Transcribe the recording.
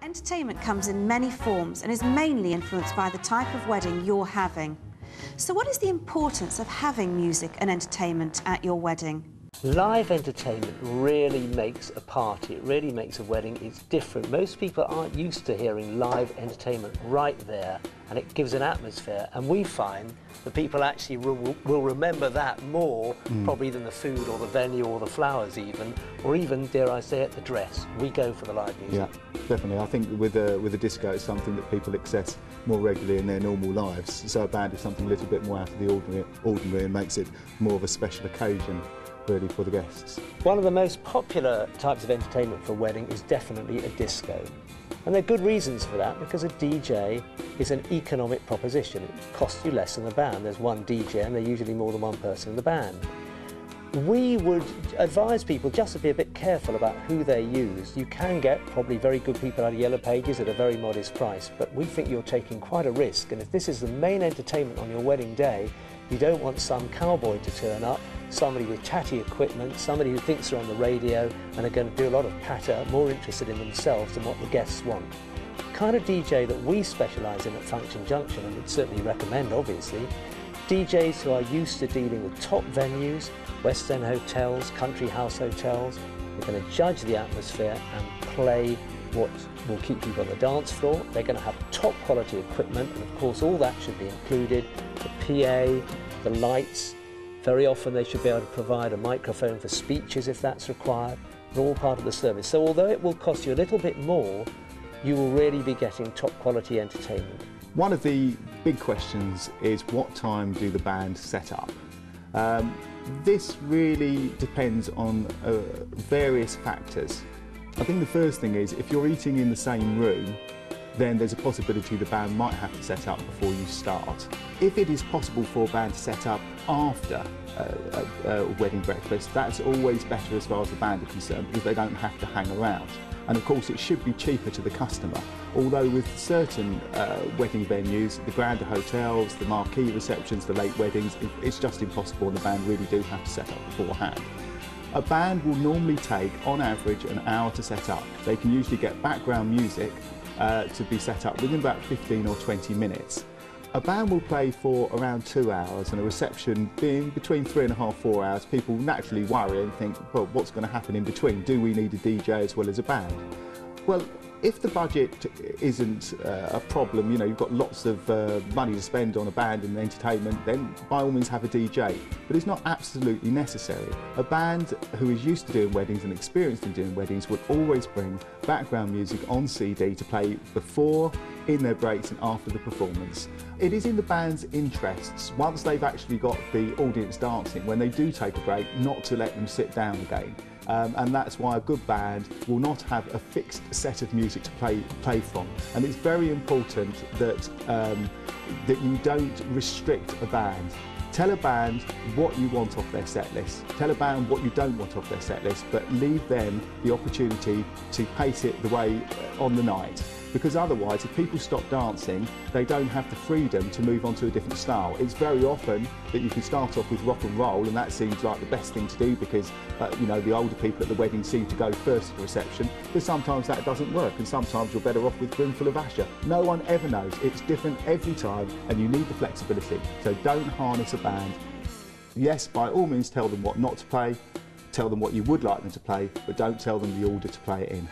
Entertainment comes in many forms and is mainly influenced by the type of wedding you're having. So what is the importance of having music and entertainment at your wedding? Live entertainment really makes a party, it really makes a wedding. It's different. Most people aren't used to hearing live entertainment right there, and it gives an atmosphere, and we find that people actually will remember that more probably than the food or the venue or the flowers even, or even, dare I say it, the dress. We go for the live music. Yeah, definitely. I think with a disco, it's something that people access more regularly in their normal lives, so a band is something a little bit more out of the ordinary and makes it more of a special occasion really for the guests. One of the most popular types of entertainment for a wedding is definitely a disco. And there are good reasons for that, because a DJ is an economic proposition. It costs you less than a band. There's one DJ and there's usually more than one person in the band. We would advise people just to be a bit careful about who they use. You can get probably very good people out of Yellow Pages at a very modest price, but we think you're taking quite a risk, and if this is the main entertainment on your wedding day, you don't want some cowboy to turn up, somebody with tatty equipment, somebody who thinks they're on the radio and are going to do a lot of patter, more interested in themselves than what the guests want. The kind of DJ that we specialise in at Function Junction, and would certainly recommend obviously, DJs who are used to dealing with top venues, West End hotels, country house hotels. They're going to judge the atmosphere and play what will keep people on the dance floor. They're going to have top quality equipment, and of course all that should be included. The PA, the lights, very often they should be able to provide a microphone for speeches if that's required. They're all part of the service. So although it will cost you a little bit more, you will really be getting top quality entertainment. One of the big questions is, what time do the band set up? This really depends on various factors. I think the first thing is, if you're eating in the same room, then there's a possibility the band might have to set up before you start. If it is possible for a band to set up after a wedding breakfast, that's always better as far as the band are concerned, because they don't have to hang around. And of course it should be cheaper to the customer, although with certain wedding venues, the grander hotels, the marquee receptions, the late weddings, it's just impossible, and the band really do have to set up beforehand. A band will normally take, on average, an hour to set up. They can usually get background music to be set up within about 15 or 20 minutes. A band will play for around 2 hours, and a reception being between 3.5 to 4 hours. People naturally worry and think, well, what's going to happen in between? Do we need a DJ as well as a band? Well, if the budget isn't a problem, you know, you've got lots of money to spend on a band and entertainment, then by all means have a DJ. But it's not absolutely necessary. A band who is used to doing weddings and experienced in doing weddings would always bring background music on CD to play before, in their breaks and after the performance. It is in the band's interests, once they've actually got the audience dancing, when they do take a break, not to let them sit down again. And that's why a good band will not have a fixed set of music to play from. And it's very important that, that you don't restrict a band. Tell a band what you want off their set list. Tell a band what you don't want off their set list, but leave them the opportunity to pace it the way on the night. Because otherwise, if people stop dancing, they don't have the freedom to move on to a different style. It's very often that you can start off with rock and roll, and that seems like the best thing to do, because you know, the older people at the wedding seem to go first at the reception, but sometimes that doesn't work, and sometimes you're better off with Brimful of Asher. No one ever knows. It's different every time, and you need the flexibility. So don't harness a band. Yes, by all means tell them what not to play, tell them what you would like them to play, but don't tell them the order to play it in.